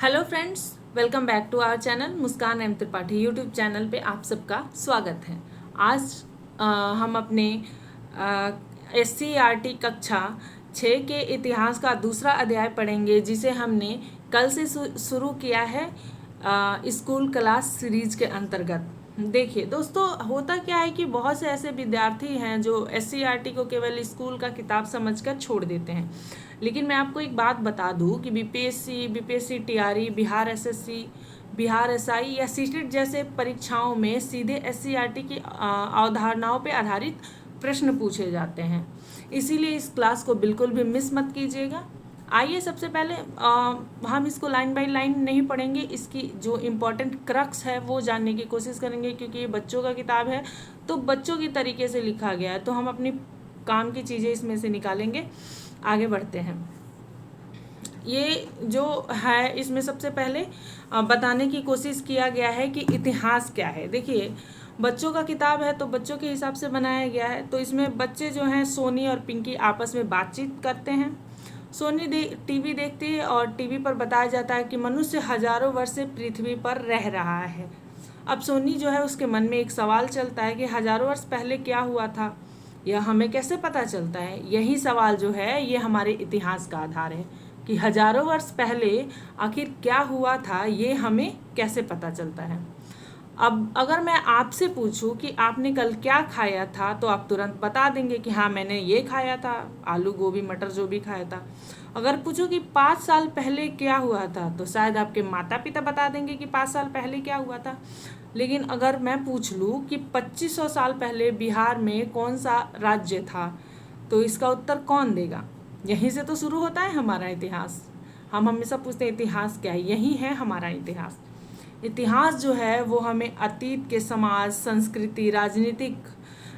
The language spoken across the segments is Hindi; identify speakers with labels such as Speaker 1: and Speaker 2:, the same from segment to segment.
Speaker 1: Hello friends, welcome back to our channel Muskan M Tripathi YouTube channel पे आप सबका स्वागत है। आज हम अपने SCERT कक्षा 6 के इतिहास का दूसरा अध्याय पढ़ेंगे, जिसे हमने कल से शुरू किया है स्कूल क्लास सीरीज के अंतर्गत। देखिए दोस्तों, होता क्या है कि बहुत से ऐसे विद्यार्थी हैं जो SCERT को केवल स्कूल का किताब समझकर छोड़ देते हैं। लेकिन मैं आपको एक बात बता दूं कि BPSC TRE, Bihar SSC, Bihar SI या सीटेट जैसे परीक्षाओं में सीधे SCERT की अवधारणाओं पर आधारित प्रश्न पूछे जाते हैं। इसीलिए इस क्लास को बिल्कुल भी मिस मत कीजिएगा। आइए सबसे पहले हम इसको लाइन बाय लाइन नहीं पढ़ेंगे, इसकी जो इम्पोर्टेंट क्रक्स है वो जानने की कोशिश करेंगे, क्योंकि ये बच्चों का किताब है तो बच्चों की तरीके से लिखा गया है, तो हम अपनी काम की चीज़ें इसमें से निकालेंगे। आगे बढ़ते हैं। ये जो है इसमें सबसे पहले बताने की कोशिश किया गया है कि इतिहास क्या है। देखिए, बच्चों का किताब है तो बच्चों के हिसाब से बनाया गया है, तो इसमें बच्चे जो हैं सोनी और पिंकी आपस में बातचीत करते हैं। सोनी टीवी देखती है और टीवी पर बताया जाता है कि मनुष्य हजारों वर्ष से पृथ्वी पर रह रहा है। अब सोनी जो है उसके मन में एक सवाल चलता है कि हजारों वर्ष पहले क्या हुआ था, यह हमें कैसे पता चलता है। यही सवाल जो है ये हमारे इतिहास का आधार है कि हजारों वर्ष पहले आखिर क्या हुआ था, ये हमें कैसे पता चलता है। अब अगर मैं आपसे पूछूं कि आपने कल क्या खाया था, तो आप तुरंत बता देंगे कि हाँ मैंने ये खाया था, आलू गोभी मटर जो भी खाया था। अगर पूछो कि 5 साल पहले क्या हुआ था, तो शायद आपके माता पिता बता देंगे कि 5 साल पहले क्या हुआ था। लेकिन अगर मैं पूछ लूँ कि 2500 साल पहले बिहार में कौन सा राज्य था, तो इसका उत्तर कौन देगा। यहीं से तो शुरू होता है हमारा इतिहास। हम हमेशा पूछते हैं इतिहास क्या है, यही है हमारा इतिहास। इतिहास जो है वो हमें अतीत के समाज, संस्कृति, राजनीतिक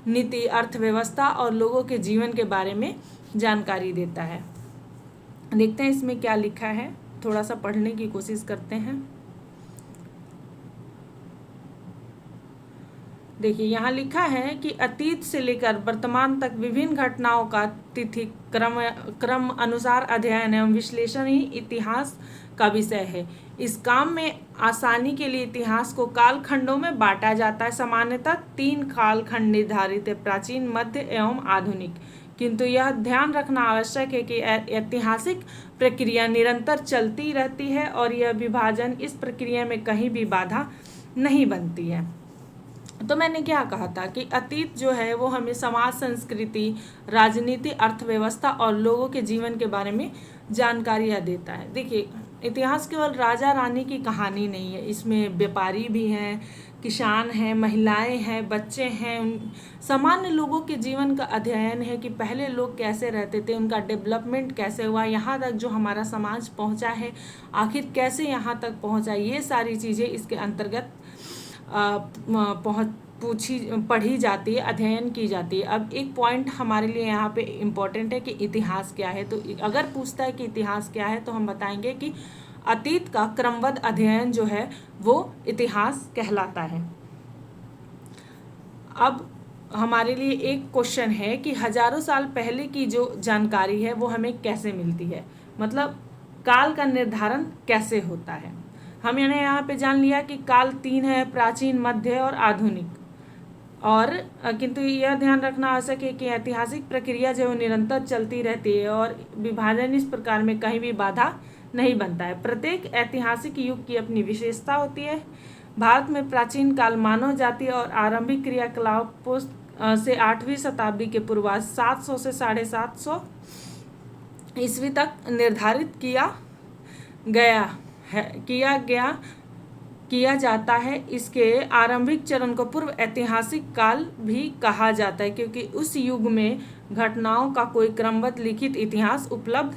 Speaker 1: नीति, अर्थव्यवस्था और लोगों के जीवन के बारे में जानकारी देता है। देखते हैं इसमें क्या लिखा है, थोड़ा सा पढ़ने की कोशिश करते हैं। देखिए, यहाँ लिखा है कि अतीत से लेकर वर्तमान तक विभिन्न घटनाओं का तिथि क्रम अनुसार अध्ययन एवं विश्लेषण ही इतिहास का विषय है। इस काम में आसानी के लिए इतिहास को कालखंडों में बांटा जाता है। सामान्यतः 3 कालखंड निर्धारित है: प्राचीन, मध्य एवं आधुनिक। किंतु यह ध्यान रखना आवश्यक है कि ऐतिहासिक प्रक्रिया निरंतर चलती रहती है और यह विभाजन इस प्रक्रिया में कहीं भी बाधा नहीं बनती है। तो मैंने क्या कहा था कि अतीत जो है वो हमें समाज, संस्कृति, राजनीति, अर्थव्यवस्था और लोगों के जीवन के बारे में जानकारियाँ देता है। देखिए, इतिहास केवल राजा रानी की कहानी नहीं है, इसमें व्यापारी भी हैं, किसान हैं, महिलाएं हैं, बच्चे हैं, सामान्य लोगों के जीवन का अध्ययन है कि पहले लोग कैसे रहते थे, उनका डेवलपमेंट कैसे हुआ, यहाँ तक जो हमारा समाज पहुँचा है आखिर कैसे यहाँ तक पहुँचा। ये सारी चीज़ें इसके अंतर्गत पढ़ी जाती है, अध्ययन की जाती है। अब एक पॉइंट हमारे लिए यहाँ पे इम्पोर्टेंट है कि इतिहास क्या है। तो अगर पूछता है कि इतिहास क्या है, तो हम बताएंगे कि अतीत का क्रमबद्ध अध्ययन जो है वो इतिहास कहलाता है। अब हमारे लिए एक क्वेश्चन है कि हजारों साल पहले की जो जानकारी है वो हमें कैसे मिलती है, मतलब काल का निर्धारण कैसे होता है। हमने यहाँ पे जान लिया कि काल 3 है: प्राचीन, मध्य और आधुनिक। और किंतु यह ध्यान रखना आवश्यक है कि ऐतिहासिक प्रक्रिया जो निरंतर चलती रहती है और विभाजन इस प्रकार में कहीं भी बाधा नहीं बनता है। प्रत्येक ऐतिहासिक युग की अपनी विशेषता होती है। भारत में प्राचीन काल मानव जाति और आरंभिक क्रियाकलापों से 8वीं शताब्दी के पूर्वार्ध 700 से 750 ईस्वी तक निर्धारित किया जाता है। इसके आरंभिक चरण को पूर्व ऐतिहासिक काल भी कहा जाता है, क्योंकि उस युग में घटनाओं का कोई क्रमबद्ध लिखित इतिहास उपलब्ध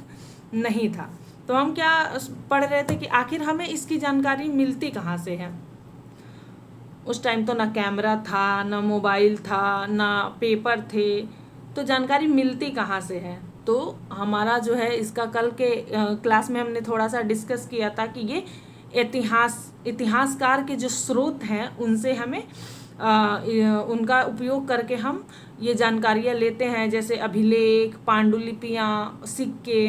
Speaker 1: नहीं था। तो हम क्या पढ़ रहे थे कि आखिर हमें इसकी जानकारी मिलती कहाँ से है। उस टाइम तो ना कैमरा था, ना मोबाइल था, ना पेपर थे, तो जानकारी मिलती कहाँ से है। तो हमारा जो है इसका कल के क्लास में हमने थोड़ा सा डिस्कस किया था कि ये इतिहासकार के जो स्रोत हैं उनसे हमें उनका उपयोग करके हम ये जानकारियाँ लेते हैं, जैसे अभिलेख, पांडुलिपियाँ, सिक्के,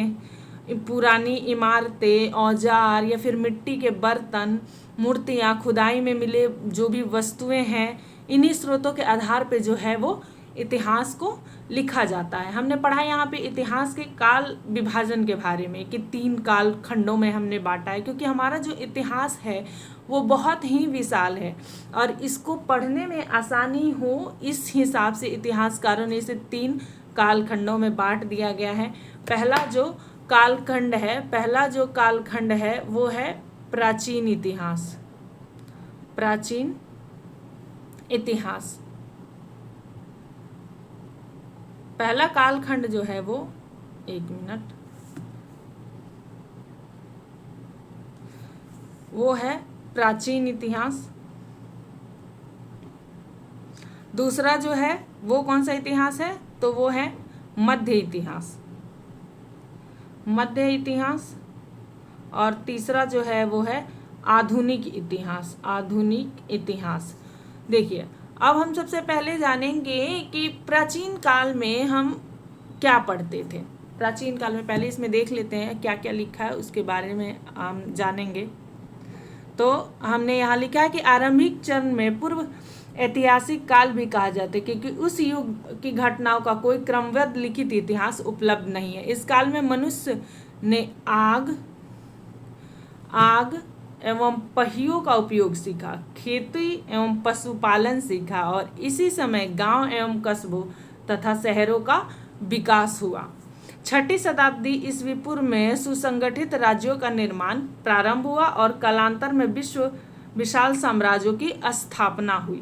Speaker 1: पुरानी इमारतें, औजार या फिर मिट्टी के बर्तन, मूर्तियाँ, खुदाई में मिले जो भी वस्तुएं हैं, इन्हीं स्रोतों के आधार पे जो है वो इतिहास को लिखा जाता है। हमने पढ़ा यहाँ पे इतिहास के काल विभाजन के बारे में कि 3 काल खंडों में हमने बांटा है, क्योंकि हमारा जो इतिहास है वो बहुत ही विशाल है और इसको पढ़ने में आसानी हो इस हिसाब से इतिहासकारों ने इसे 3 कालखंडों में बांट दिया गया है। पहला जो कालखंड है वो है प्राचीन इतिहास। प्राचीन इतिहास पहला कालखंड जो है वो, एक मिनट, वो है प्राचीन इतिहास। दूसरा जो है वो कौन सा इतिहास है, तो वो है मध्य इतिहास। मध्य इतिहास। और तीसरा जो है वो है आधुनिक इतिहास। आधुनिक इतिहास। देखिए, अब हम सबसे पहले जानेंगे कि प्राचीन काल में हम क्या पढ़ते थे। प्राचीन काल में पहले इसमें देख लेते हैं क्या क्या लिखा है, उसके बारे में हम जानेंगे। तो हमने यहाँ लिखा है कि आरंभिक चरण में पूर्व ऐतिहासिक काल भी कहा जाता है, क्योंकि उस युग की घटनाओं का कोई क्रमबद्ध लिखित इतिहास उपलब्ध नहीं है। इस काल में मनुष्य ने आग एवं पहियों का उपयोग सीखा, खेती एवं पशुपालन सीखा और इसी समय गांव एवं कस्बों तथा शहरों का विकास हुआ। 6ठी शताब्दी ईस्वी पूर्व में सुसंगठित राज्यों का निर्माण प्रारंभ हुआ और कालांतर में विशाल साम्राज्यों की स्थापना हुई।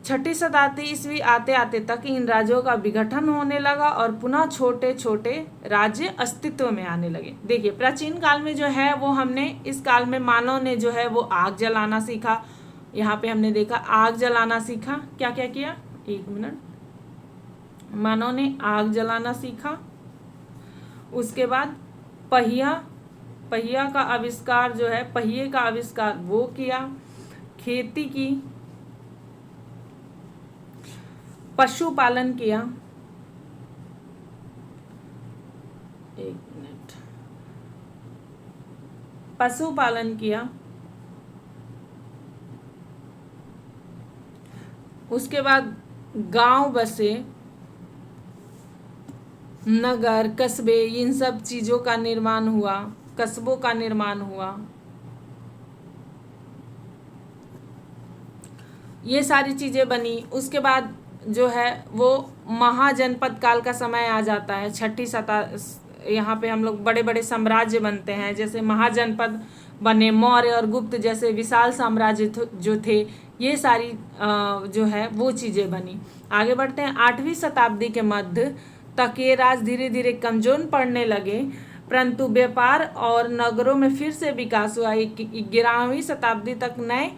Speaker 1: 6ठी शताब्दी ईस्वी आते आते तक इन राज्यों का विघटन होने लगा और पुनः छोटे छोटे राज्य अस्तित्व में आने लगे। देखिए, प्राचीन काल में जो है वो हमने इस काल में मानव ने जो है वो आग जलाना सीखा। यहाँ पे हमने देखा आग जलाना सीखा। क्या क्या किया, एक मिनट, मानव ने आग जलाना सीखा। उसके बाद पहिया का आविष्कार जो है, पहिए का आविष्कार वो किया। खेती की, पशुपालन किया, एक मिनट, पशुपालन किया। उसके बाद गांव बसे, नगर, कस्बे, इन सब चीजों का निर्माण हुआ, कस्बों का निर्माण हुआ। ये सारी चीजें बनी। उसके बाद जो है वो महाजनपद काल का समय आ जाता है। 6ठी शताब्दी, यहाँ पे हम लोग बड़े बड़े साम्राज्य बनते हैं, जैसे महाजनपद बने, मौर्य और गुप्त जैसे विशाल साम्राज्य जो थे, ये सारी जो है वो चीजें बनी। आगे बढ़ते हैं। 8वीं शताब्दी के मध्य तक ये राज्य धीरे धीरे कमजोर पड़ने लगे, परंतु व्यापार और नगरों में फिर से विकास हुआ। 11वीं शताब्दी तक नए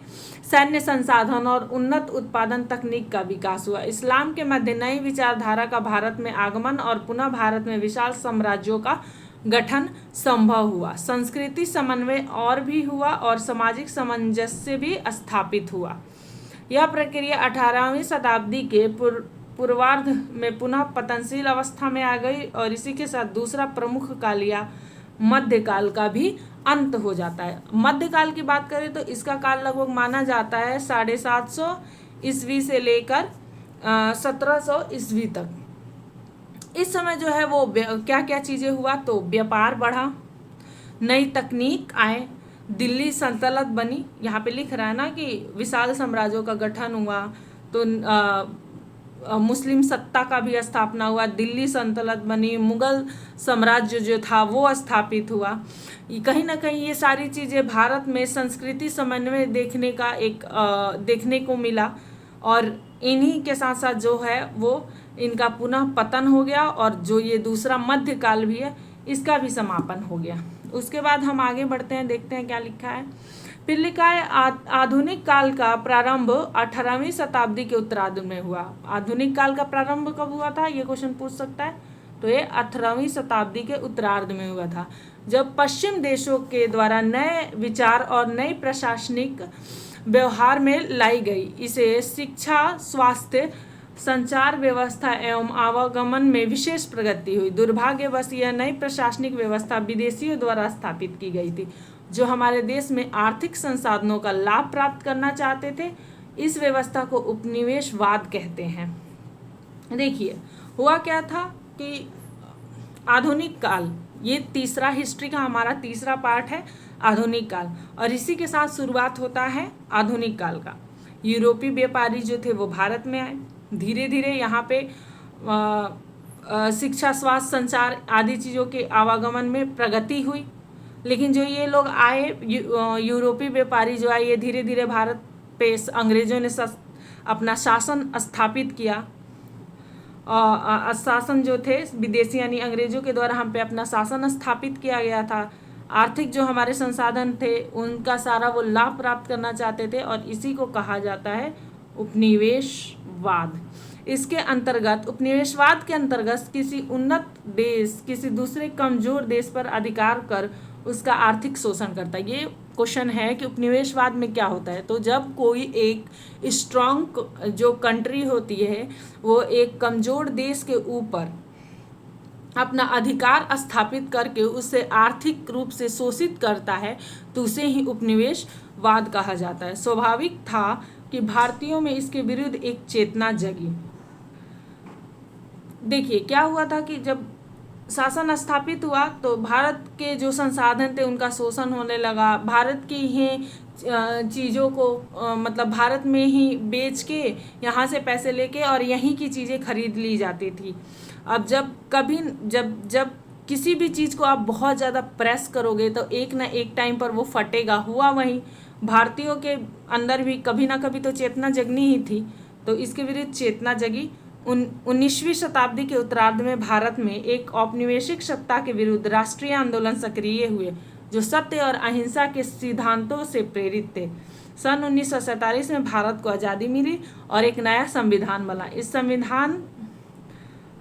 Speaker 1: सैन्य संसाधन और उन्नत उत्पादन तकनीक का विकास हुआ। इस्लाम के मध्य नई विचारधारा का भारत में आगमन और पुनः भारत में विशाल साम्राज्यों का गठन संभव हुआ। संस्कृति समन्वय और भी हुआ और सामाजिक सामंजस्य भी स्थापित हुआ। यह प्रक्रिया 18वीं शताब्दी के पूर्वार्ध में पुनः पतनशील अवस्था में आ गई और इसी के साथ दूसरा प्रमुख काल या मध्यकाल का भी अंत हो जाता है। मध्यकाल की बात करें तो इसका काल लगभग माना जाता है 750 ईस्वी से लेकर 1700 ईस्वी तक। इस समय जो है वो क्या क्या चीजें हुआ, तो व्यापार बढ़ा, नई तकनीक आए, दिल्ली सल्तनत बनी। यहाँ पे लिख रहा है ना कि विशाल साम्राज्यों का गठन हुआ, तो मुस्लिम सत्ता का भी स्थापना हुआ, दिल्ली सल्तनत बनी, मुगल साम्राज्य जो था वो स्थापित हुआ। कहीं ना कहीं ये सारी चीज़ें भारत में संस्कृति समन्वय देखने को मिला और इन्हीं के साथ साथ जो है वो इनका पुनः पतन हो गया और जो ये दूसरा मध्यकाल भी है इसका भी समापन हो गया। उसके बाद हम आगे बढ़ते हैं, देखते हैं क्या लिखा है। फिर लिखा है आधुनिक काल का प्रारंभ 18वीं शताब्दी के उत्तरार्ध में हुआ। आधुनिक काल का प्रारंभ कब हुआ था, ये क्वेश्चन पूछ सकता है। तो ये 18वीं शताब्दी के उत्तरार्ध में हुआ था, जब पश्चिम देशों के द्वारा नए विचार और नई प्रशासनिक व्यवहार में लाई गई। इसे शिक्षा, स्वास्थ्य, संचार व्यवस्था एवं आवागमन में विशेष प्रगति हुई। दुर्भाग्यवश यह नई प्रशासनिक व्यवस्था विदेशियों द्वारा स्थापित की गई थी, जो हमारे देश में आर्थिक संसाधनों का लाभ प्राप्त करना चाहते थे। इस व्यवस्था को उपनिवेशवाद कहते हैं। देखिए हुआ क्या था कि आधुनिक काल, ये तीसरा हिस्ट्री का हमारा तीसरा पार्ट है, आधुनिक काल, और इसी के साथ शुरुआत होता है आधुनिक काल का। यूरोपीय व्यापारी जो थे वो भारत में आए। धीरे धीरे यहाँ पे शिक्षा, स्वास्थ्य, संचार आदि चीज़ों के आवागमन में प्रगति हुई। लेकिन जो ये लोग आए, यूरोपीय व्यापारी जो आए, ये धीरे धीरे भारत पे अंग्रेजों ने अपना शासन स्थापित किया। शासन जो थे विदेशी यानी अंग्रेजों के द्वारा हम पे अपना शासन स्थापित किया गया था। आर्थिक जो हमारे संसाधन थे उनका सारा वो लाभ प्राप्त करना चाहते थे, और इसी को कहा जाता है उपनिवेशवाद। इसके अंतर्गत, उपनिवेशवाद के अंतर्गत किसी उन्नत देश किसी दूसरे कमजोर देश पर अधिकार कर उसका आर्थिक शोषण करता है। ये क्वेश्चन है कि उपनिवेशवाद में क्या होता है। तो जब कोई एक स्ट्रॉन्ग जो कंट्री होती है वो एक कमजोर देश के ऊपर अपना अधिकार स्थापित करके उसे आर्थिक रूप से शोषित करता है, तो उसे ही उपनिवेशवाद कहा जाता है। स्वाभाविक था कि भारतीयों में इसके विरुद्ध एक चेतना जगी। देखिए क्या हुआ था कि जब शासन स्थापित हुआ तो भारत के जो संसाधन थे उनका शोषण होने लगा। भारत की ही चीज़ों को मतलब भारत में ही बेच के यहाँ से पैसे लेके और यहीं की चीज़ें खरीद ली जाती थी। अब जब किसी भी चीज़ को आप बहुत ज़्यादा प्रेस करोगे तो एक ना एक टाइम पर वो फटेगा। हुआ वहीं, भारतीयों के अंदर भी कभी ना कभी तो चेतना जगनी ही थी, तो इसके विरुद्ध चेतना जगी। 19वीं शताब्दी के उत्तरार्ध में भारत में एक औपनिवेशिक सत्ता के विरुद्ध राष्ट्रीय आंदोलन सक्रिय हुए, जो सत्य और अहिंसा के सिद्धांतों से प्रेरित थे। सन 1947 में भारत को आज़ादी मिली और एक नया संविधान बना। इस संविधान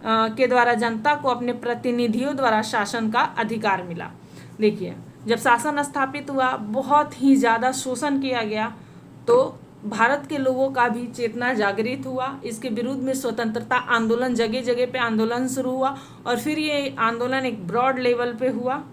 Speaker 1: के द्वारा जनता को अपने प्रतिनिधियों द्वारा शासन का अधिकार मिला। देखिए जब शासन स्थापित हुआ, बहुत ही ज़्यादा शोषण किया गया, तो भारत के लोगों का भी चेतना जागृत हुआ। इसके विरुद्ध में स्वतंत्रता आंदोलन, जगह जगह पे आंदोलन शुरू हुआ, और फिर ये आंदोलन एक ब्रॉड लेवल पे हुआ।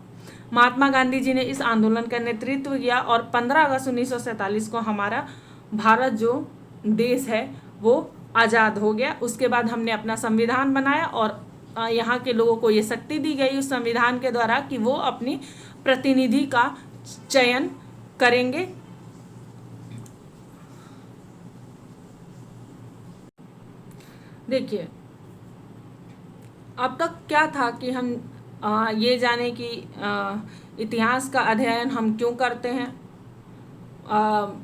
Speaker 1: महात्मा गांधी जी ने इस आंदोलन का नेतृत्व किया और 15 अगस्त 1947 को हमारा भारत जो देश है वो आज़ाद हो गया। उसके बाद हमने अपना संविधान बनाया और यहाँ के लोगों को ये शक्ति दी गई उस संविधान के द्वारा कि वो अपनी प्रतिनिधि का चयन करेंगे। देखिए अब तक क्या था कि हम ये जाने कि इतिहास का अध्ययन हम क्यों करते हैं,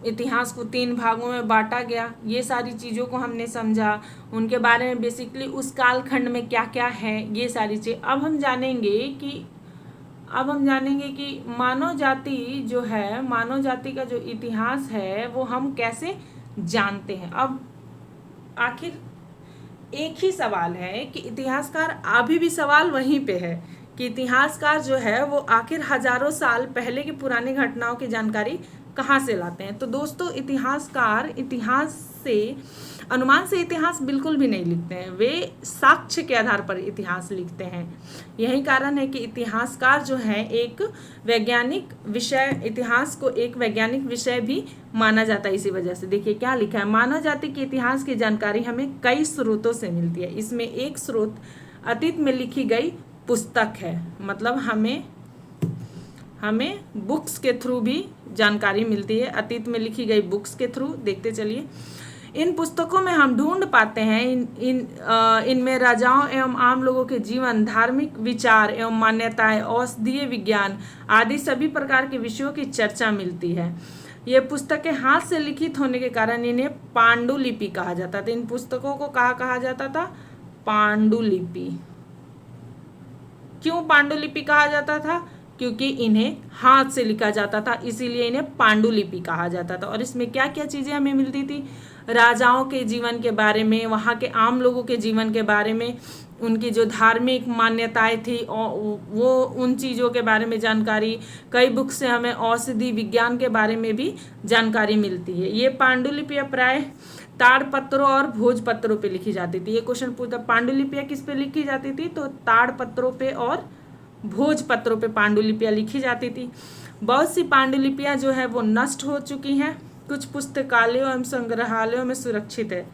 Speaker 1: इतिहास को 3 भागों में बांटा गया, ये सारी चीज़ों को हमने समझा, उनके बारे में बेसिकली उस कालखंड में क्या क्या है ये सारी चीज़। अब हम जानेंगे कि मानव जाति जो है, मानव जाति का जो इतिहास है वो हम कैसे जानते हैं। अब आखिर एक ही सवाल है कि इतिहासकार, अभी भी सवाल वहीं पे है कि इतिहासकार जो है वो आखिर हजारों साल पहले की पुरानी घटनाओं की जानकारी कहाँ से लाते हैं। तो दोस्तों इतिहासकार इतिहास से, अनुमान से इतिहास बिल्कुल भी नहीं लिखते हैं, वे साक्ष्य के आधार पर इतिहास लिखते हैं। यही कारण है कि इतिहासकार जो है एक वैज्ञानिक विषय, इतिहास को एक वैज्ञानिक विषय भी माना जाता है। इसी वजह से देखिए क्या लिखा है, मानव जाति के इतिहास की जानकारी हमें कई स्रोतों से मिलती है। इसमें एक स्रोत अतीत में लिखी गई पुस्तक है, मतलब हमें बुक्स के थ्रू भी जानकारी मिलती है, अतीत में लिखी गई बुक्स के थ्रू। देखते चलिए, इन पुस्तकों में हम ढूंढ पाते हैं इनमें राजाओं एवं आम लोगों के जीवन, धार्मिक विचार एवं मान्यताएं, औषधीय विज्ञान आदि सभी प्रकार के विषयों की चर्चा मिलती है। ये पुस्तकें हाथ से लिखित होने के कारण इन्हें पांडुलिपि कहा जाता था। इन पुस्तकों को कहा जाता था पांडुलिपि। क्यों पांडुलिपि कहा जाता था? क्योंकि इन्हें हाथ से लिखा जाता था, इसीलिए इन्हें पांडुलिपि कहा जाता था। और इसमें क्या क्या चीज़ें हमें मिलती थी? राजाओं के जीवन के बारे में, वहाँ के आम लोगों के जीवन के बारे में, उनकी जो धार्मिक मान्यताएं थी वो उन चीज़ों के बारे में जानकारी। कई बुक से हमें औषधि विज्ञान के बारे में भी जानकारी मिलती है। ये पांडुलिपियाँ प्राय ताड़पत्रों और भोजपत्रों पे लिखी जाती थी। ये क्वेश्चन पूछता, पांडुलिपियां किस पे लिखी जाती थी? तो ताड़पत्रों पे और भोजपत्रों पे पांडुलिपियां लिखी जाती थी। बहुत सी पांडुलिपियां जो है वो नष्ट हो चुकी हैं, कुछ पुस्तकालयों एवं संग्रहालयों में सुरक्षित है।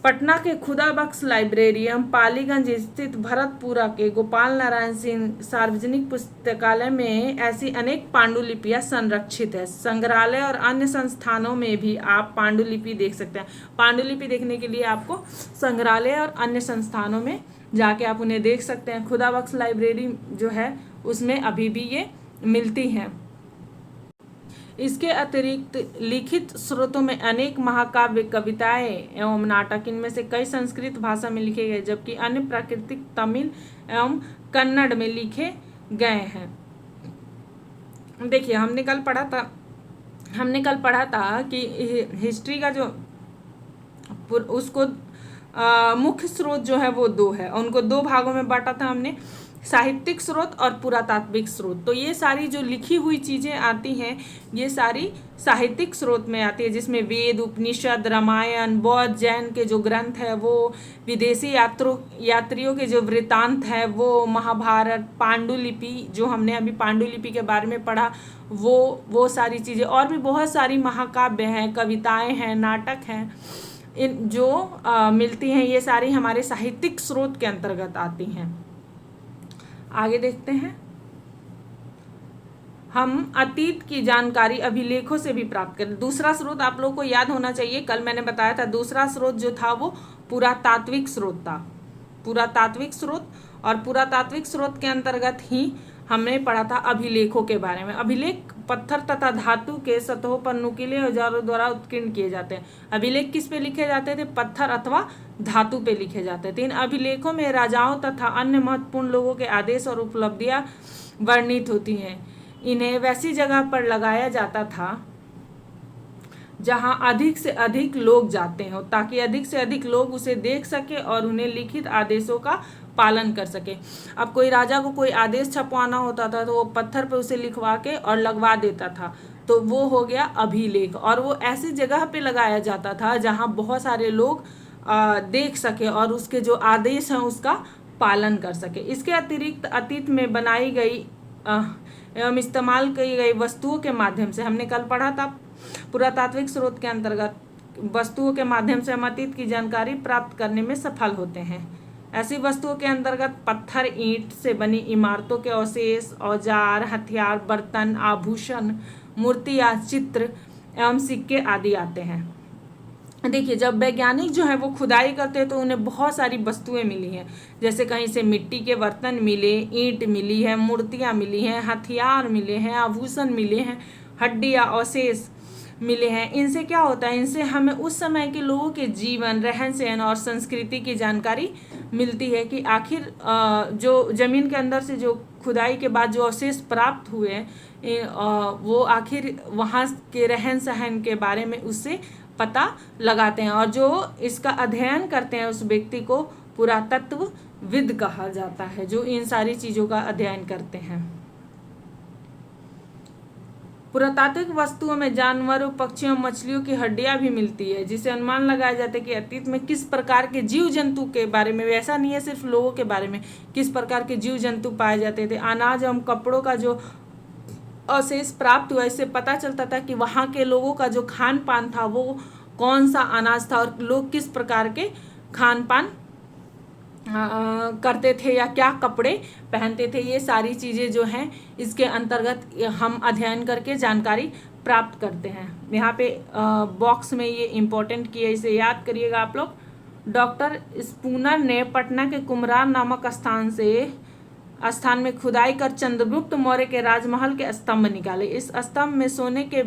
Speaker 1: पटना के खुदा बख्श लाइब्रेरी एवं पालीगंज स्थित भरतपुरा के गोपाल नारायण सिंह सार्वजनिक पुस्तकालय में ऐसी अनेक पांडुलिपियां संरक्षित है। संग्रहालय और अन्य संस्थानों में भी आप पांडुलिपि देख सकते हैं। पांडुलिपि देखने के लिए आपको संग्रहालय और अन्य संस्थानों में जाके आप उन्हें देख सकते हैं। खुदा बख्श लाइब्रेरी जो है उसमें अभी भी ये मिलती हैं। इसके अतिरिक्त लिखित स्रोतों में अनेक महाकाव्य, कविताएं एवं नाटक, इनमें से कई संस्कृत भाषा में लिखे गए जबकि अन्य प्राकृतिक तमिल एवं कन्नड़ में लिखे गए हैं। देखिए हमने कल पढ़ा था कि हिस्ट्री का जो उसको मुख्य स्रोत जो है वो दो है, उनको दो भागों में बांटा था हमने, साहित्यिक स्रोत और पुरातात्विक स्रोत। तो ये सारी जो लिखी हुई चीज़ें आती हैं ये सारी साहित्यिक स्रोत में आती है, जिसमें वेद, उपनिषद, रामायण, बौद्ध, जैन के जो ग्रंथ है वो, विदेशी यात्रियों के जो वृत्तांत है वो, महाभारत, पांडुलिपि जो हमने अभी पांडुलिपि के बारे में पढ़ा वो सारी चीज़ें, और भी बहुत सारी महाकाव्य हैं, कविताएँ हैं, नाटक हैं, इन जो मिलती हैं ये सारी हमारे साहित्यिक स्रोत के अंतर्गत आती हैं। आगे देखते हैं, हम अतीत की जानकारी अभिलेखों से भी प्राप्त करें। दूसरा स्रोत आप लोगों को याद होना चाहिए, कल मैंने बताया था दूसरा स्रोत जो था वो पुरातात्विक स्रोत था। पुरातात्विक स्रोत, और पुरातात्विक स्रोत के अंतर्गत ही हमने पढ़ा था अभिलेखों के बारे में। अभिलेख पत्थर तथा धातु के सतहों पर नुकीले औजारों द्वारा उत्कीर्ण किए जाते हैं। अभिलेख किस पे लिखे जाते थे? पत्थर अथवा धातु पे लिखे जाते थे। इन अभिलेखों में राजाओं तथा अन्य महत्वपूर्ण लोगों के आदेश और उपलब्धियां वर्णित होती हैं। इन्हें वैसी जगह पर लगाया जाता था जहां अधिक से अधिक लोग जाते हो, ताकि अधिक से अधिक लोग उसे देख सके और उन्हें लिखित आदेशों का पालन कर सके। अब कोई राजा को कोई आदेश छपवाना होता था तो वो पत्थर पे उसे लिखवा के और लगवा देता था, तो वो हो गया अभिलेख। और वो ऐसी जगह पे लगाया जाता था जहां बहुत सारे लोग देख सके और उसके जो आदेश हैं उसका पालन कर सके। इसके अतिरिक्त अतीत में बनाई गई एवं इस्तेमाल की गई वस्तुओं के माध्यम से, हमने कल पढ़ा था पुरातात्विक स्रोत के अंतर्गत, वस्तुओं के माध्यम से हम अतीत की जानकारी प्राप्त करने में सफल होते हैं। ऐसी वस्तुओं के अंतर्गत पत्थर, ईंट से बनी इमारतों के अवशेष, औजार, हथियार, बर्तन, आभूषण, मूर्तियां, चित्र एवं सिक्के आदि आते हैं। देखिए जब वैज्ञानिक जो है वो खुदाई करते हैं तो उन्हें बहुत सारी वस्तुएं मिली हैं, जैसे कहीं से मिट्टी के बर्तन मिले, ईंट मिली है, मूर्तियां मिली हैं, हथियार मिले हैं, आभूषण मिले हैं, हड्डियां, अवशेष मिले हैं। इनसे क्या होता है? इनसे हमें उस समय के लोगों के जीवन, रहन सहन और संस्कृति की जानकारी मिलती है कि आखिर जो जमीन के अंदर से जो खुदाई के बाद जो अवशेष प्राप्त हुए वो आखिर वहाँ के रहन सहन के बारे में उससे पता लगाते हैं। और जो इसका अध्ययन करते हैं उस व्यक्ति को पुरातत्वविद कहा जाता है, जो इन सारी चीज़ों का अध्ययन करते हैं। पुरातात्विक वस्तुओं में जानवरों, पक्षियों, मछलियों की हड्डियां भी मिलती है, जिससे अनुमान लगाया जाता है कि अतीत में किस प्रकार के जीव जंतु के बारे में, ऐसा नहीं है सिर्फ लोगों के बारे में, किस प्रकार के जीव जंतु पाए जाते थे। अनाज एवं कपड़ों का जो अवशेष प्राप्त हुआ, इससे पता चलता था कि वहाँ के लोगों का जो खान पान था वो कौन सा अनाज था और लोग किस प्रकार के खान पान करते थे या क्या कपड़े पहनते थे। ये सारी चीज़ें जो हैं इसके अंतर्गत हम अध्ययन करके जानकारी प्राप्त करते हैं। यहाँ पे बॉक्स में ये इम्पोर्टेंट किया, इसे याद करिएगा आप लोग। डॉक्टर स्पूनर ने पटना के कुमरान नामक स्थान में खुदाई कर चंद्रगुप्त मौर्य के राजमहल के स्तंभ निकाले। इस स्तंभ में सोने के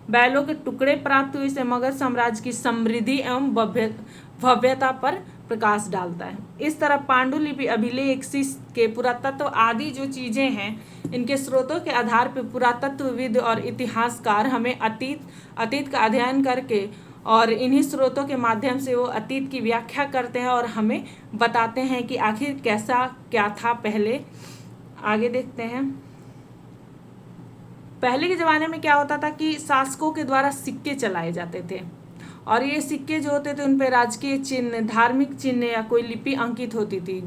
Speaker 1: बैलों के टुकड़े प्राप्त हुए। इसे मगध साम्राज्य की समृद्धि एवं भव्यता पर प्रकाश डालता है। इस तरह पांडुलिपि, अभिलेख, शिल्प के पुरातत्व आदि जो चीज़ें हैं, इनके स्रोतों के आधार पर पुरातत्वविद और इतिहासकार हमें अतीत का अध्ययन करके और इन्हीं स्रोतों के माध्यम से वो अतीत की व्याख्या करते हैं और हमें बताते हैं कि आखिर कैसा क्या था पहले। आगे देखते हैं। पहले के ज़माने में क्या होता था कि शासकों के द्वारा सिक्के चलाए जाते थे और ये सिक्के जो होते थे उन पे राजकीय चिन्ह, धार्मिक चिन्ह या कोई लिपि अंकित होती थी।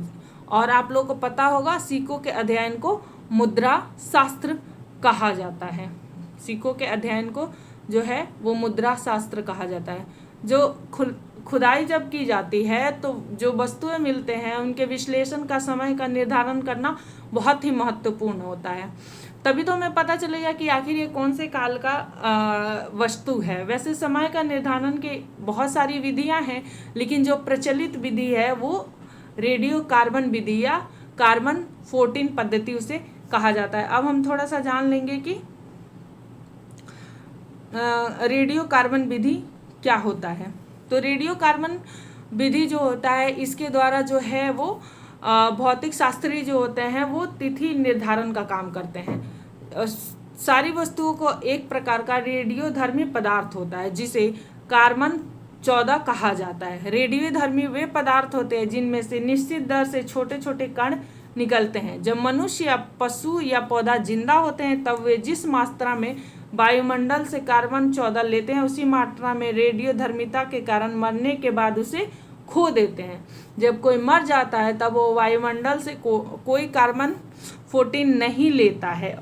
Speaker 1: और आप लोगों को पता होगा सिक्कों के अध्ययन को मुद्रा शास्त्र कहा जाता है। सिक्कों के अध्ययन को जो है वो मुद्रा शास्त्र कहा जाता है। जो खुदाई जब की जाती है तो जो वस्तुएं मिलते हैं उनके विश्लेषण का, समय का निर्धारण करना बहुत ही महत्वपूर्ण होता है। तभी तो हमें पता चलेगा कि आखिर ये कौन से काल का वस्तु है। वैसे समय का निर्धारण के बहुत सारी विधियां हैं, लेकिन जो प्रचलित विधि है वो रेडियो कार्बन विधि या कार्बन 14 पद्धति उसे कहा जाता है। अब हम थोड़ा सा जान लेंगे कि रेडियो कार्बन विधि क्या होता है। तो रेडियो कार्बन विधि जो होता है इसके द्वारा जो है वो भौतिक शास्त्री जो होते हैं वो तिथि निर्धारण का काम करते हैं। सारी वस्तुओं को एक प्रकार का रेडियोधर्मी पदार्थ होता है जिसे कार्बन 14 कहा जाता है। रेडियोधर्मी वे पदार्थ होते हैं जिनमें से निश्चित दर से छोटे छोटे कण निकलते हैं। जब मनुष्य या पशु या पौधा जिंदा होते हैं तब वे जिस मात्रा में वायुमंडल से कार्बन 14 लेते हैं उसी मात्रा में रेडियोधर्मिता के कारण मरने के बाद उसे खो देते हैं। जब कोई मर जाता है तब वो वायुमंडल से कोई कार्बन 14 नहीं लेता है,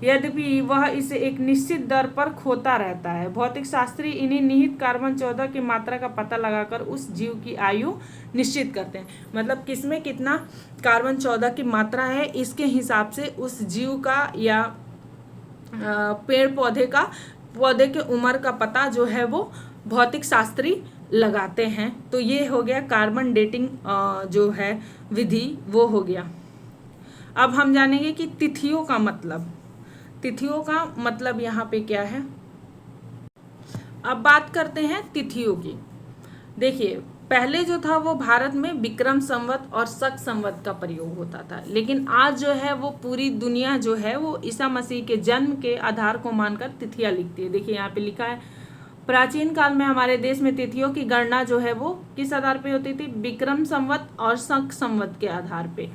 Speaker 1: यद्यपि वह इसे एक निश्चित दर पर खोता रहता है। भौतिक शास्त्री इन्हीं निहित कार्बन 14 की मात्रा का पता लगाकर उस जीव की आयु निश्चित करते हैं। मतलब किसमें कितना कार्बन 14 की मात्रा है इसके हिसाब से उस जीव का या पेड़ पौधे के उम्र का पता जो है वो भौतिक शास्त्री लगाते हैं। तो ये हो गया कार्बन डेटिंग जो है विधि, वो हो गया। अब हम जानेंगे कि तिथियों का मतलब यहाँ पे क्या है। अब बात करते हैं तिथियों की। देखिए पहले जो था वो भारत में विक्रम संवत और शक संवत का प्रयोग होता था, लेकिन आज जो है वो पूरी दुनिया जो है वो ईसा मसीह के जन्म के आधार को मानकर तिथियां लिखती है। देखिए यहाँ पे लिखा है प्राचीन काल में हमारे देश में तिथियों की गणना जो है वो किस आधार पे होती थी, विक्रम संवत और शक संवत के आधार पे।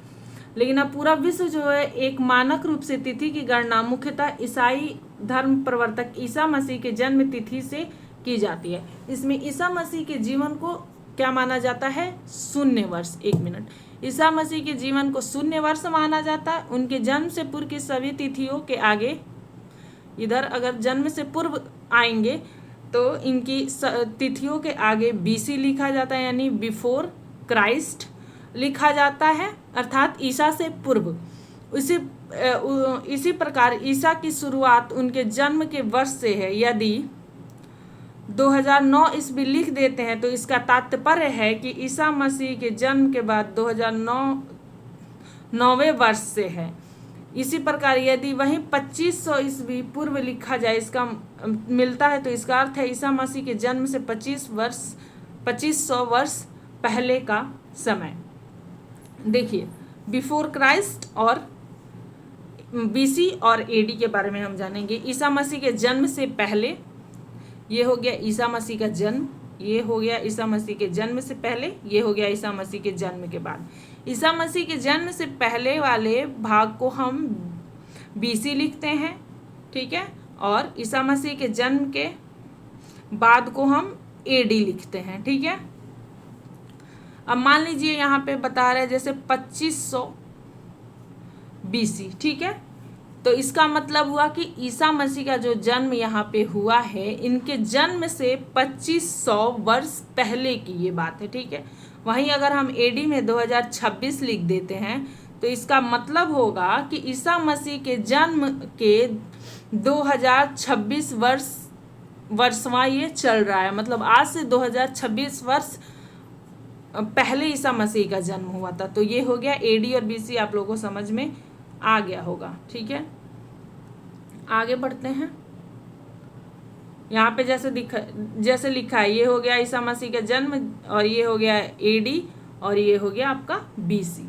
Speaker 1: लेकिन अब पूरा विश्व जो है एक मानक रूप से तिथि की गणना मुख्यतः ईसाई धर्म प्रवर्तक ईसा मसीह के जन्म तिथि से की जाती है। इसमें ईसा मसीह के जीवन को क्या माना जाता है, शून्य वर्ष। 1 मिनट, ईसा मसीह के जीवन को शून्य वर्ष माना जाता है। उनके जन्म से पूर्व की सभी तिथियों के आगे, इधर अगर जन्म से पूर्व आएंगे तो इनकी तिथियों के आगे BC लिखा जाता है, यानी बिफोर क्राइस्ट लिखा जाता है, अर्थात ईसा से पूर्व। इसी प्रकार ईसा की शुरुआत उनके जन्म के वर्ष से है। यदि 2009 ईस्वी लिख देते हैं तो इसका तात्पर्य है कि ईसा मसीह के जन्म के बाद 2009वें वर्ष से है। इसी प्रकार यदि वहीं 2500 ईस्वी पूर्व लिखा जाए इसका मिलता है तो इसका अर्थ है ईसा मसीह के जन्म से 2500 वर्ष पहले का समय। देखिए बिफोर क्राइस्ट और BC और AD के बारे में हम जानेंगे। ईसा मसीह के जन्म से पहले, ये हो गया ईसा मसीह का जन्म, ये हो गया ईसा मसीह के जन्म से पहले, ये हो गया ईसा मसीह के जन्म के बाद। ईसा मसीह के जन्म से पहले वाले भाग को हम BC लिखते हैं, ठीक है, और ईसा मसीह के जन्म के बाद को हम AD लिखते हैं, ठीक है। अब मान लीजिए यहाँ पे बता रहे हैं जैसे 2500 BC, ठीक है। तो इसका मतलब हुआ कि ईसा मसीह का जो जन्म यहाँ पे हुआ है इनके जन्म से 2500 वर्ष पहले की ये बात है, ठीक है। वहीं अगर हम AD में 2026 लिख देते हैं तो इसका मतलब होगा कि ईसा मसीह के जन्म के 2026 वर्षवां ये चल रहा है। मतलब आज से 2026 वर्ष पहले ईसा मसीह का जन्म हुआ था। तो ये हो गया AD और BC, आप लोगों को समझ में आ गया होगा, ठीक है। आगे बढ़ते हैं। यहाँ पे जैसे लिखा है, ये हो गया ईसा मसीह का जन्म और ये हो गया AD और ये हो गया आपका BC।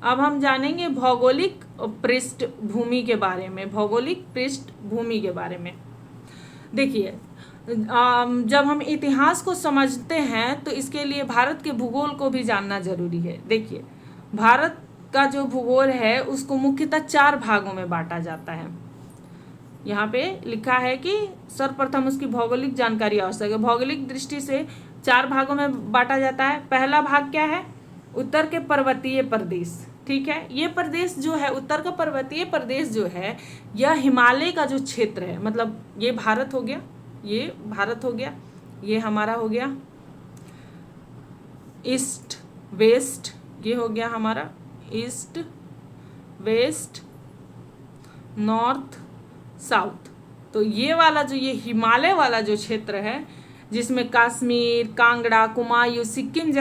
Speaker 1: अब हम जानेंगे भौगोलिक पृष्ठभूमि के बारे में। भौगोलिक पृष्ठभूमि के बारे में देखिए, जब हम इतिहास को समझते हैं तो इसके लिए भारत के भूगोल को भी जानना जरूरी है। देखिए भारत का जो भूगोल है उसको मुख्यतः 4 भागों में बांटा जाता है। यहाँ पे लिखा है कि सर्वप्रथम उसकी भौगोलिक जानकारी आवश्यक है। भौगोलिक दृष्टि से 4 भागों में बांटा जाता है। पहला भाग क्या है? उत्तर के पर्वतीय प्रदेश, ठीक है। ये प्रदेश जो है, उत्तर का पर्वतीय प्रदेश जो है, यह हिमालय का जो क्षेत्र है, मतलब ये भारत हो गया, ये भारत हो गया, ये हमारा हो गया ईस्ट वेस्ट, ये हो गया हमारा ईस्ट वेस्ट नॉर्थ साउथ। तो ये वाला जो ये हिमालय वाला जो क्षेत्र है, जिसमें कश्मीर, कांगड़ा, कुमायूं, सिक्किम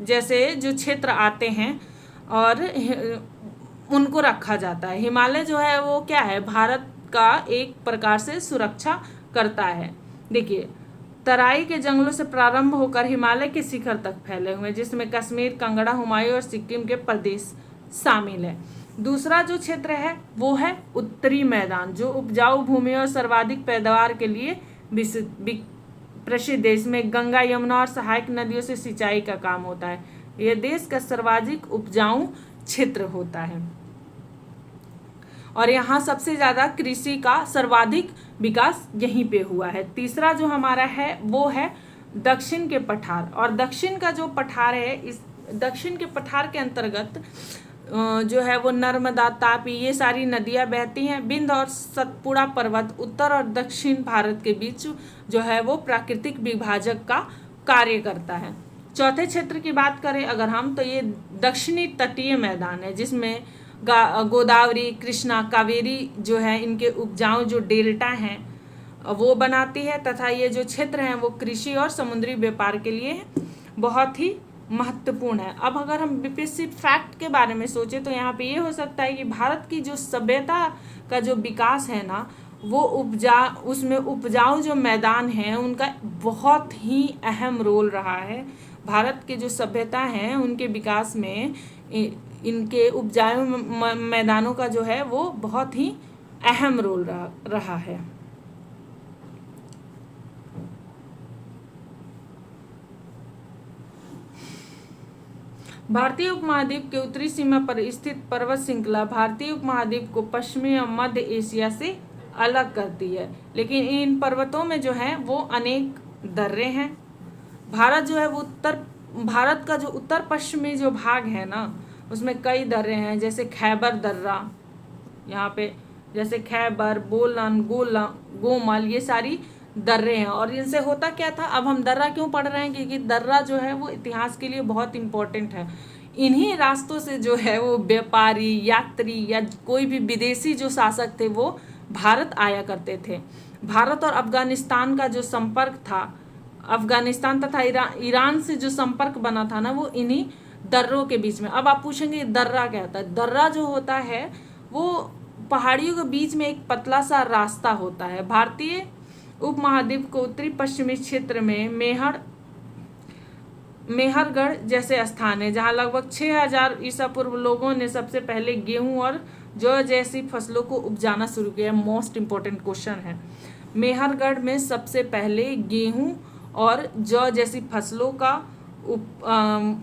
Speaker 1: जैसे जो क्षेत्र आते हैं और उनको रखा जाता है। हिमालय जो है वो क्या है? भारत का एक प्रकार से सुरक्षा करता है। देखिए, तराई के जंगलों से प्रारंभ होकर हिमालय के शिखर तक फैले हुए, जिसमें कश्मीर, कांगड़ा, हुमायूं और सिक्किम के प्रदेश शामिल है। दूसरा जो क्षेत्र है वो है उत्तरी मैदान, जो उपजाऊ भूमि और सर्वाधिक पैदावार के लिए प्रसिद्ध है। इसमें गंगा, यमुना और सहायक नदियों से सिंचाई का काम होता है। यह देश का सर्वाधिक उपजाऊ क्षेत्र होता है और यहाँ सबसे ज्यादा कृषि का सर्वाधिक विकास यहीं पे हुआ है। तीसरा जो हमारा है वो है दक्षिण के पठार, और दक्षिण का जो पठार है, इस दक्षिण के पठार के अंतर्गत जो है वो नर्मदा, तापी, ये सारी नदियां बहती हैं। विंध्य और सतपुड़ा पर्वत उत्तर और दक्षिण भारत के बीच जो है वो प्राकृतिक विभाजक का कार्य करता है। चौथे क्षेत्र की बात करें अगर हम, तो ये दक्षिणी तटीय मैदान है, जिसमें गोदावरी, कृष्णा, कावेरी जो है इनके उपजाऊ जो डेल्टा हैं वो बनाती है, तथा ये जो क्षेत्र हैं वो कृषि और समुद्री व्यापार के लिए बहुत ही महत्वपूर्ण है। अब अगर हम बीपीएससी फैक्ट के बारे में सोचें तो यहाँ पे ये हो सकता है कि भारत की जो सभ्यता का जो विकास है ना, वो उसमें उपजाऊ जो मैदान हैं उनका बहुत ही अहम रोल रहा है। भारत के जो सभ्यता हैं उनके विकास में इनके उपजाऊ मैदानों का जो है वो बहुत ही अहम रोल रहा है। भारतीय उपमहाद्वीप के उत्तरी सीमा पर स्थित पर्वत श्रृंखला भारतीय उपमहाद्वीप को पश्चिमी और मध्य एशिया से अलग करती है, लेकिन इन पर्वतों में जो है वो अनेक दर्रे हैं। भारत जो है वो भारत का जो उत्तर पश्चिमी जो भाग है ना, उसमें कई दर्रे हैं, जैसे खैबर दर्रा, यहाँ पे जैसे खैबर, बोलन, गोमल, ये सारी दर्रे हैं। और इनसे होता क्या था, अब हम दर्रा क्यों पढ़ रहे हैं, क्योंकि दर्रा जो है वो इतिहास के लिए बहुत इम्पोर्टेंट है। इन्हीं रास्तों से जो है वो व्यापारी, यात्री या कोई भी विदेशी जो शासक थे वो भारत आया करते थे। भारत और अफगानिस्तान का जो संपर्क था, अफगानिस्तान तथा ईरान से जो संपर्क बना था ना, वो इन्हीं दर्रों के बीच में। अब आप पूछेंगे दर्रा क्या होता है? दर्रा जो होता है वो पहाड़ियों के बीच में एक पतला सा रास्ता होता है। भारतीय उपमहाद्वीप को उत्तरी पश्चिमी क्षेत्र में मेहरगढ़ जैसे स्थान है, जहां लगभग 6000 ईसा पूर्व लोगों ने सबसे पहले गेहूं और जौ जैसी फसलों को उपजाना शुरू किया। मोस्ट इंपॉर्टेंट क्वेश्चन है, मेहरगढ़ में सबसे पहले गेहूं और जौ जैसी फसलों का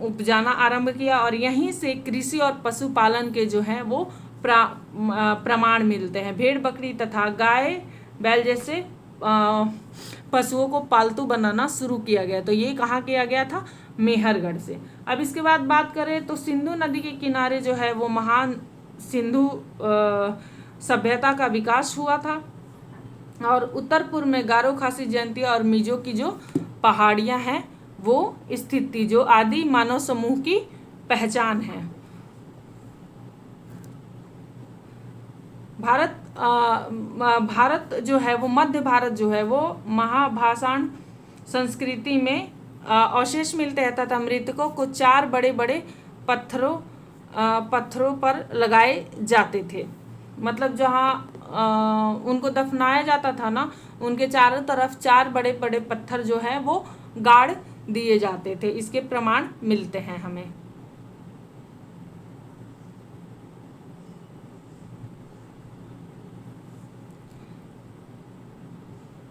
Speaker 1: उपजाना आरंभ किया, और यहीं से कृषि और पशुपालन के जो है वो प्रमाण मिलते हैं। भेड़, बकरी तथा गाय, बैल जैसे पशुओं को पालतू बनाना शुरू किया गया। तो ये कहाँ किया गया था? मेहरगढ़ से। अब इसके बाद बात करें तो सिंधु नदी के किनारे जो है वो महान सिंधु सभ्यता का विकास हुआ था, और उत्तर पूर्व में गारो, खासी, जयंतिया और मिजो की जो पहाड़ियां हैं वो स्थित थी, जो आदि मानव समूह की पहचान है। भारत जो है वो मध्य भारत जो है वो महाभाषण संस्कृति में अवशेष मिलते हैं तथा मृतकों को 4 बड़े बड़े पत्थरों पर लगाए जाते थे। मतलब जहाँ उनको दफनाया जाता था ना, उनके चारों तरफ 4 बड़े बड़े पत्थर जो है वो गाड़ दिए जाते थे। इसके प्रमाण मिलते हैं हमें।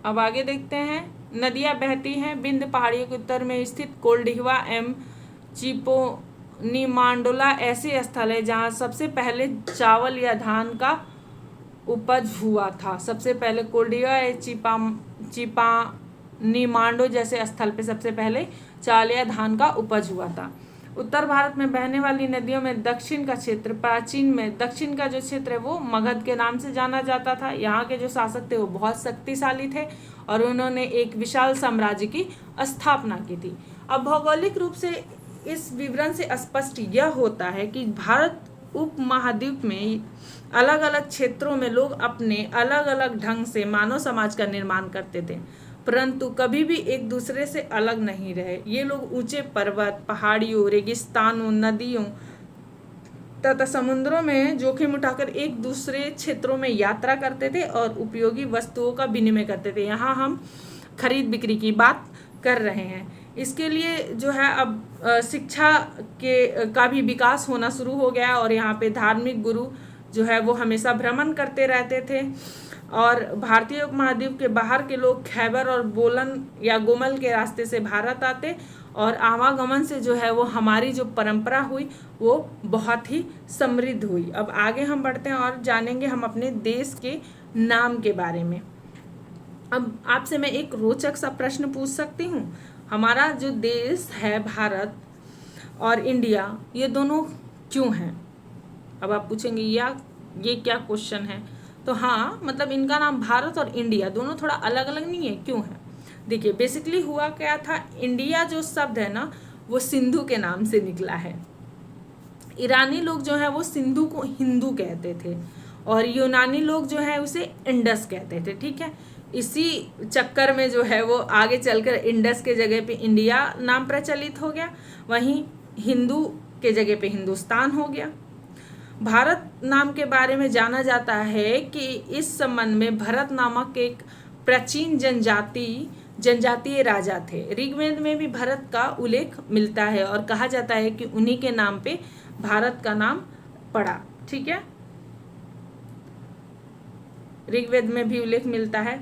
Speaker 1: अब आगे देखते हैं, नदियां बहती हैं विंध्य पहाड़ियों के उत्तर में स्थित कोल्डिहवा एवं चिपोनीमांडोला ऐसे स्थल है जहां सबसे पहले चावल या धान का उपज हुआ था। सबसे पहले कोल्डिया चिपानीमांडो जैसे स्थल पे सबसे पहले चावल या धान का उपज हुआ था। उत्तर भारत में बहने वाली नदियों में दक्षिण का क्षेत्र, प्राचीन में दक्षिण का जो क्षेत्र है वो मगध के नाम से जाना जाता था। यहाँ के जो शासक थे वो बहुत शक्तिशाली थे और उन्होंने एक विशाल साम्राज्य की स्थापना की थी। अब भौगोलिक रूप से इस विवरण से स्पष्ट यह होता है कि भारत उपमहाद्वीप में अलग अलग क्षेत्रों में लोग अपने अलग अलग ढंग से मानव समाज का निर्माण करते थे, परंतु कभी भी एक दूसरे से अलग नहीं रहे। ये लोग ऊंचे पर्वत, पहाड़ियों, रेगिस्तानों, नदियों तथा समुद्रों में जोखिम उठाकर एक दूसरे क्षेत्रों में यात्रा करते थे और उपयोगी वस्तुओं का विनिमय करते थे। यहाँ हम खरीद बिक्री की बात कर रहे हैं। इसके लिए जो है अब शिक्षा का भी विकास होना शुरू हो गया और यहाँ पे धार्मिक गुरु जो है वो हमेशा भ्रमण करते रहते थे और भारतीय उपमहाद्वीप के बाहर के लोग खैबर और बोलन या गोमल के रास्ते से भारत आते और आवागमन से जो है वो हमारी जो परंपरा हुई वो बहुत ही समृद्ध हुई। अब आगे हम बढ़ते हैं और जानेंगे हम अपने देश के नाम के बारे में। अब आपसे मैं एक रोचक सा प्रश्न पूछ सकती हूँ। हमारा जो देश है भारत और इंडिया, ये दोनों क्यों हैं? अब आप पूछेंगे ये क्या क्वेश्चन है? तो हाँ, मतलब इनका नाम भारत और इंडिया दोनों थोड़ा अलग अलग नहीं है, क्यों है? देखिए, बेसिकली हुआ क्या था, इंडिया जो शब्द है ना वो सिंधु के नाम से निकला है। ईरानी लोग जो है वो सिंधु को हिंदू कहते थे और यूनानी लोग जो है उसे इंडस कहते थे। ठीक है, इसी चक्कर में जो है वो आगे चलकर इंडस के जगह पे इंडिया नाम प्रचलित हो गया, वहीं हिंदू के जगह पे हिंदुस्तान हो गया। भारत नाम के बारे में जाना जाता है कि इस संबंध में भरत नामक एक प्राचीन जनजातीय राजा थे। ऋग्वेद में भी भरत का उल्लेख मिलता है और कहा जाता है कि उन्हीं के नाम पे भारत का नाम पड़ा। ठीक है, ऋग्वेद में भी उल्लेख मिलता है।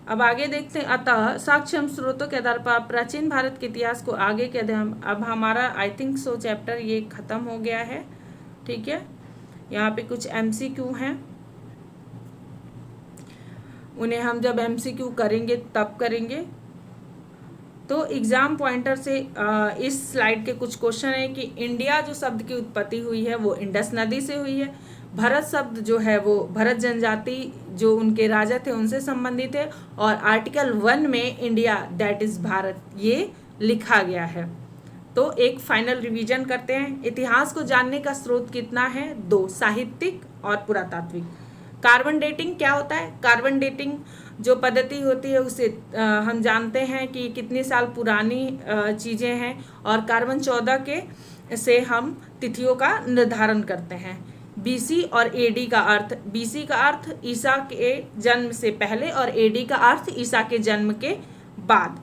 Speaker 1: अब आगे देखते हैं। अतः साक्ष्य स्रोतों के आधार पर प्राचीन भारत के इतिहास को आगे के अब हमारा आई थिंक सो चैप्टर ये खत्म हो गया है। ठीक है, यहाँ पे कुछ MCQ हैं, उन्हें हम जब MCQ करेंगे तब करेंगे। तो एग्जाम पॉइंटर से इस स्लाइड के कुछ क्वेश्चन है कि इंडिया जो शब्द की उत्पत्ति हुई है वो इंडस नदी से हुई है। भरत शब्द जो है वो भरत जनजाति जो उनके राजा थे उनसे संबंधित है और आर्टिकल 1 में इंडिया दैट इज भारत ये लिखा गया है। तो एक फाइनल रिवीजन करते हैं। इतिहास को जानने का स्रोत कितना है? 2, साहित्यिक और पुरातात्विक। कार्बन डेटिंग क्या होता है? कार्बन डेटिंग जो पद्धति होती है उसे हम जानते हैं कि कितने साल पुरानी चीज़ें हैं और कार्बन 14 के से हम तिथियों का निर्धारण करते हैं। BC और AD का अर्थ, BC का अर्थ ईसा के जन्म से पहले और AD का अर्थ ईसा के जन्म के बाद।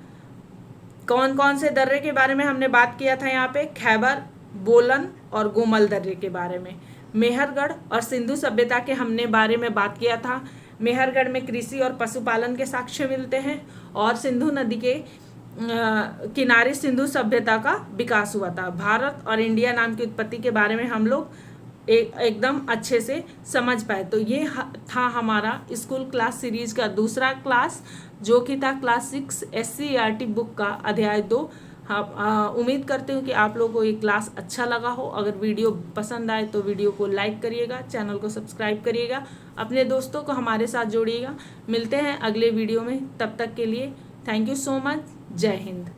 Speaker 1: कौन कौन से दर्रे के बारे में हमने बात किया था यहाँ पे? खैबर, बोलन और गोमल दर्रे के बारे में। मेहरगढ़ और सिंधु सभ्यता के हमने बारे में बात किया था। मेहरगढ़ में कृषि और पशुपालन के साक्ष्य मिलते हैं और सिंधु नदी के किनारे सिंधु सभ्यता का विकास हुआ था। भारत और इंडिया नाम की उत्पत्ति के बारे में हम लोग एकदम अच्छे से समझ पाए। तो ये था हमारा स्कूल क्लास सीरीज का दूसरा क्लास जो कि था क्लास 6 SCERT बुक का अध्याय 2। उम्मीद करते हूँ कि आप लोगों को ये क्लास अच्छा लगा हो। अगर वीडियो पसंद आए तो वीडियो को लाइक करिएगा, चैनल को सब्सक्राइब करिएगा, अपने दोस्तों को हमारे साथ जोड़िएगा। मिलते हैं अगले वीडियो में, तब तक के लिए थैंक यू सो मच। जय हिंद।